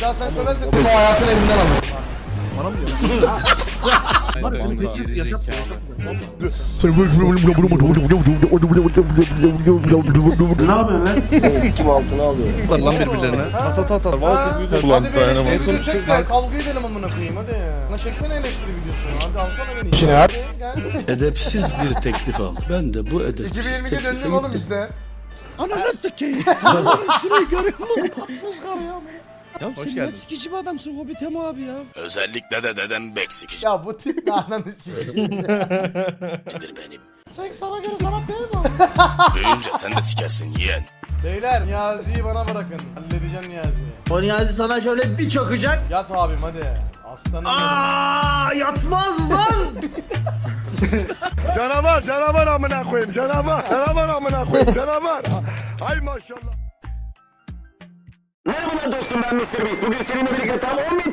Bir daha sen söylersen seni hayatın elimden alırım. Bana mı diyorsun? Var ya bunu geçip yaşap. Ne yapıyorsun lan? Kim altına alıyor? Lan birbirlerine. Hasat atar. Valla çok büyük. Hadi bir eleştiri video çek de kavga edelim amına koyayım hadi. Bana çeksene eleştiri videosunu. Hadi alsana beni içine hadi. Gel. Edepsiz bir teklif al. Ben de bu edepsiz 2022 döndüm oğlum işte. Ananı sikeyim. Şurayı görüyor musun? Ya sen ne sikici bir adamsın Hobbit'e abi ya. Özellikle de dedem bek sikici. Ya bu tip ne ananı sikeyim. benim. Sen sana göre sanat değil mi? Büyüyünce sen de sikersin yeğen. Beyler Niyazi'yi bana bırakın. Halledeceğim Niyazi'yi. O Niyazi sana şöyle bir çakacak. Yat abim hadi. Aslanım Aa, yatmaz lan. Canavar amına koyayım canavar amına koyayım canavar. Ay maşallah. Merhabalar dostum, ben Mr. Beast. Bugün seninle birlikte tam 10.000